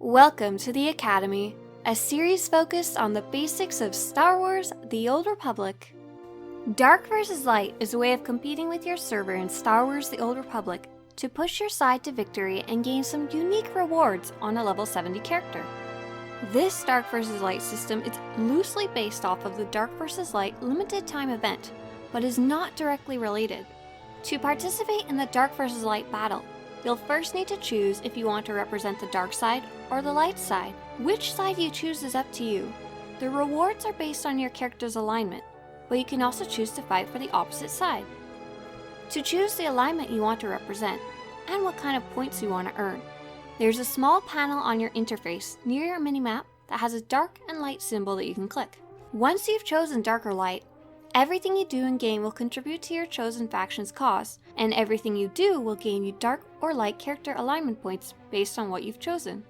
Welcome to the Academy, a series focused on the basics of Star Wars: The Old Republic. Dark vs. Light is a way of competing with your server in Star Wars: The Old Republic to push your side to victory and gain some unique rewards on a level 70 character. This Dark vs. Light system is loosely based off of the Dark vs. Light limited time event, but is not directly related. To participate in the Dark vs. Light battle, you'll first need to choose if you want to represent the dark side or the light side. Which side you choose is up to you. The rewards are based on your character's alignment, but you can also choose to fight for the opposite side. To choose the alignment you want to represent, and what kind of points you want to earn, there's a small panel on your interface near your minimap that has a dark and light symbol that you can click. Once you've chosen dark or light, everything you do in game will contribute to your chosen faction's cause, and everything you do will gain you dark or light character alignment points based on what you've chosen.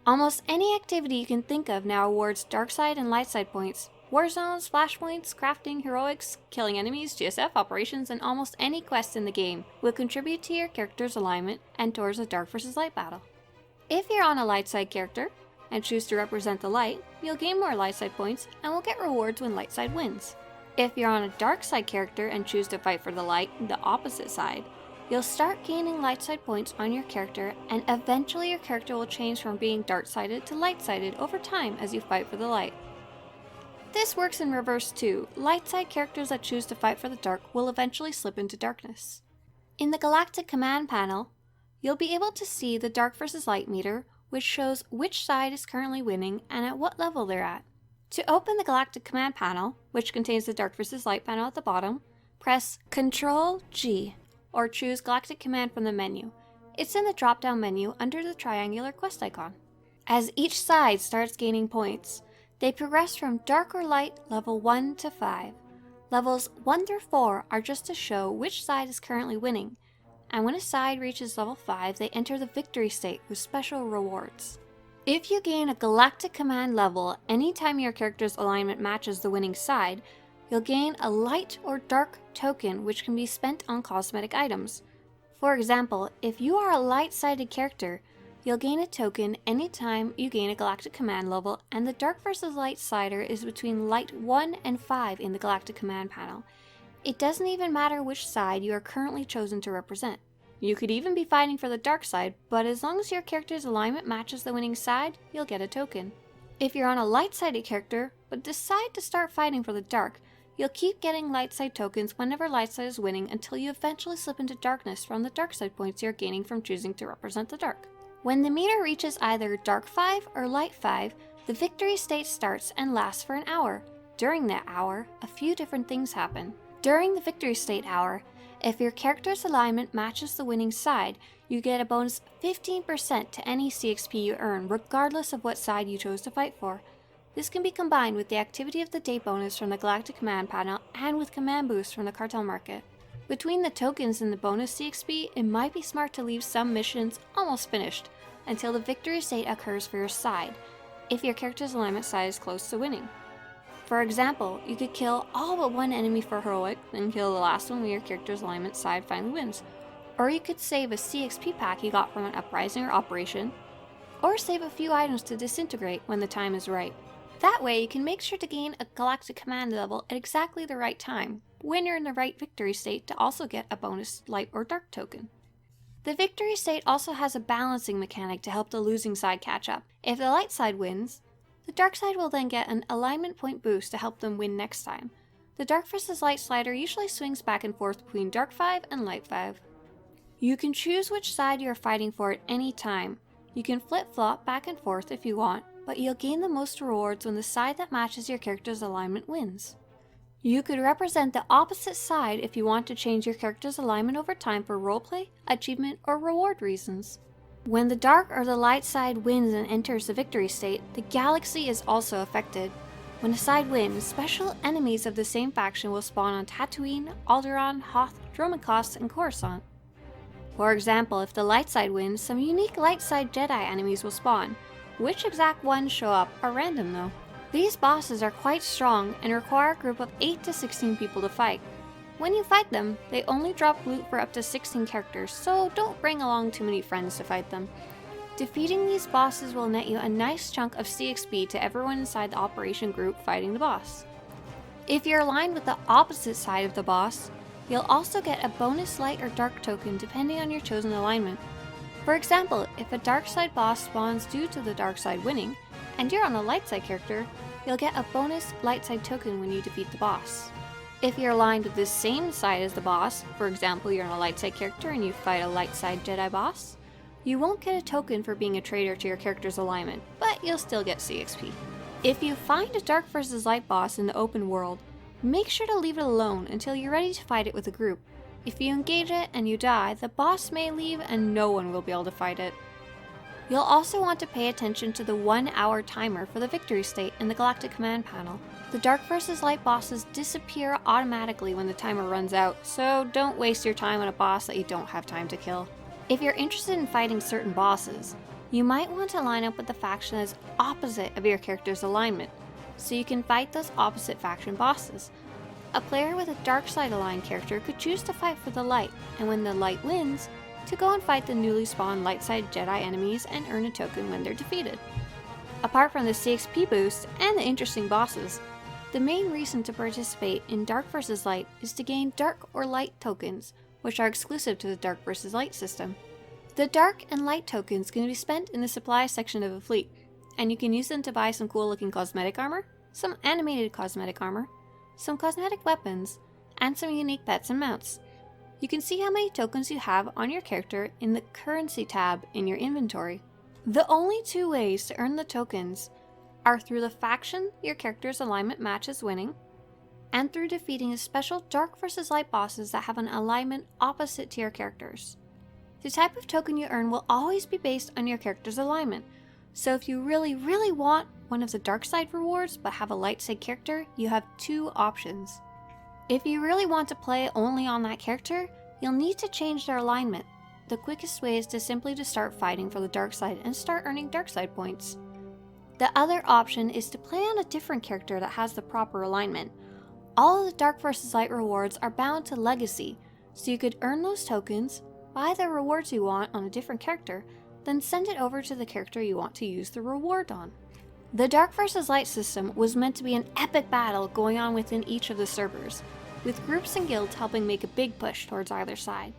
Almost any activity you can think of now awards dark side and light side points. War zones, flashpoints, crafting, heroics, killing enemies, GSF operations, and almost any quest in the game will contribute to your character's alignment and towards a dark versus light battle. If you're on a light side character and choose to represent the light, you'll gain more light side points and will get rewards when light side wins. If you're on a dark side character and choose to fight for the light, the opposite side, you'll start gaining light side points on your character, and eventually your character will change from being dark-sided to light-sided over time as you fight for the light. This works in reverse too. Light side characters that choose to fight for the dark will eventually slip into darkness. In the Galactic Command panel, you'll be able to see the dark versus light meter, which shows which side is currently winning and at what level they're at. To open the Galactic Command panel, which contains the dark versus light panel at the bottom, press Ctrl-G or choose Galactic Command from the menu. It's in the drop-down menu under the triangular quest icon. As each side starts gaining points, they progress from dark or light level 1 to 5. Levels 1 through 4 are just to show which side is currently winning, and when a side reaches level 5, they enter the victory state with special rewards. If you gain a Galactic Command level anytime your character's alignment matches the winning side, you'll gain a light or dark token which can be spent on cosmetic items. For example, if you are a light-sided character, you'll gain a token anytime you gain a Galactic Command level, and the dark versus light sider is between light 1 and 5 in the Galactic Command panel. It doesn't even matter which side you are currently chosen to represent. You could even be fighting for the dark side, but as long as your character's alignment matches the winning side, you'll get a token. If you're on a light-sided character, but decide to start fighting for the dark, you'll keep getting light side tokens whenever light side is winning until you eventually slip into darkness from the dark side points you're gaining from choosing to represent the dark. When the meter reaches either dark 5 or light 5, the victory state starts and lasts for an hour. During that hour, a few different things happen. During the victory state hour, if your character's alignment matches the winning side, you get a bonus 15% to any CXP you earn, regardless of what side you chose to fight for. This can be combined with the Activity of the Day bonus from the Galactic Command panel and with command boosts from the Cartel Market. Between the tokens and the bonus CXP, it might be smart to leave some missions almost finished until the victory state occurs for your side, if your character's alignment side is close to winning. For example, you could kill all but one enemy for heroic, then kill the last one when your character's alignment side finally wins. Or you could save a CXP pack you got from an uprising or operation, or save a few items to disintegrate when the time is right. That way you can make sure to gain a Galactic Command level at exactly the right time, when you're in the right victory state to also get a bonus light or dark token. The victory state also has a balancing mechanic to help the losing side catch up. If the light side wins, the dark side will then get an alignment point boost to help them win next time. The dark versus light slider usually swings back and forth between dark 5 and light 5. You can choose which side you are fighting for at any time. You can flip-flop back and forth if you want, but you'll gain the most rewards when the side that matches your character's alignment wins. You could represent the opposite side if you want to change your character's alignment over time for roleplay, achievement, or reward reasons. When the dark or the light side wins and enters the victory state, the galaxy is also affected. When a side wins, special enemies of the same faction will spawn on Tatooine, Alderaan, Hoth, Dromikos, and Coruscant. For example, if the light side wins, some unique light side Jedi enemies will spawn. Which exact ones show up are random though. These bosses are quite strong and require a group of 8 to 16 people to fight. When you fight them, they only drop loot for up to 16 characters, so don't bring along too many friends to fight them. Defeating these bosses will net you a nice chunk of CXP to everyone inside the operation group fighting the boss. If you're aligned with the opposite side of the boss, you'll also get a bonus light or dark token depending on your chosen alignment. For example, if a dark side boss spawns due to the dark side winning, and you're on a light side character, you'll get a bonus light side token when you defeat the boss. If you're aligned with the same side as the boss, for example you're on a light side character and you fight a light side Jedi boss, you won't get a token for being a traitor to your character's alignment, but you'll still get CXP. If you find a dark versus light boss in the open world, make sure to leave it alone until you're ready to fight it with a group. If you engage it and you die, the boss may leave and no one will be able to fight it. You'll also want to pay attention to the 1 hour timer for the victory state in the Galactic Command panel. The dark versus light bosses disappear automatically when the timer runs out, so don't waste your time on a boss that you don't have time to kill. If you're interested in fighting certain bosses, you might want to line up with the faction that's opposite of your character's alignment, so you can fight those opposite faction bosses. A player with a dark side aligned character could choose to fight for the light, and when the light wins, to go and fight the newly spawned light side Jedi enemies and earn a token when they're defeated. Apart from the CXP boost and the interesting bosses, the main reason to participate in Dark vs. Light is to gain Dark or Light tokens, which are exclusive to the Dark vs. Light system. The Dark and Light tokens can be spent in the supply section of a fleet, and you can use them to buy some cool looking cosmetic armor, some animated cosmetic armor, some cosmetic weapons, and some unique pets and mounts. You can see how many tokens you have on your character in the Currency tab in your inventory. The only two ways to earn the tokens are through the faction your character's alignment matches winning, and through defeating the special Dark vs. Light bosses that have an alignment opposite to your character's. The type of token you earn will always be based on your character's alignment, so if you really want one of the dark side rewards but have a light side character, you have two options. If you really want to play only on that character, you'll need to change their alignment. The quickest way is to simply start fighting for the dark side and start earning dark side points. The other option is to play on a different character that has the proper alignment. All of the Dark vs. Light rewards are bound to Legacy, so you could earn those tokens, buy the rewards you want on a different character, then send it over to the character you want to use the reward on. The Dark vs. Light system was meant to be an epic battle going on within each of the servers, with groups and guilds helping make a big push towards either side.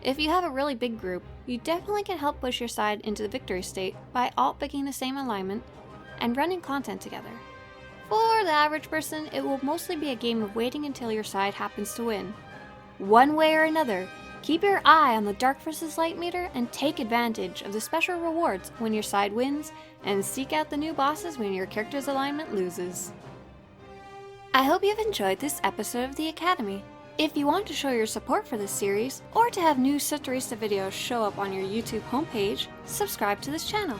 If you have a really big group, you definitely can help push your side into the victory state by all picking the same alignment and running content together. For the average person, it will mostly be a game of waiting until your side happens to win. One way or another, keep your eye on the Dark vs. Light meter and take advantage of the special rewards when your side wins, and seek out the new bosses when your character's alignment loses. I hope you've enjoyed this episode of the Academy. If you want to show your support for this series, or to have new Swtorista videos show up on your YouTube homepage, subscribe to this channel.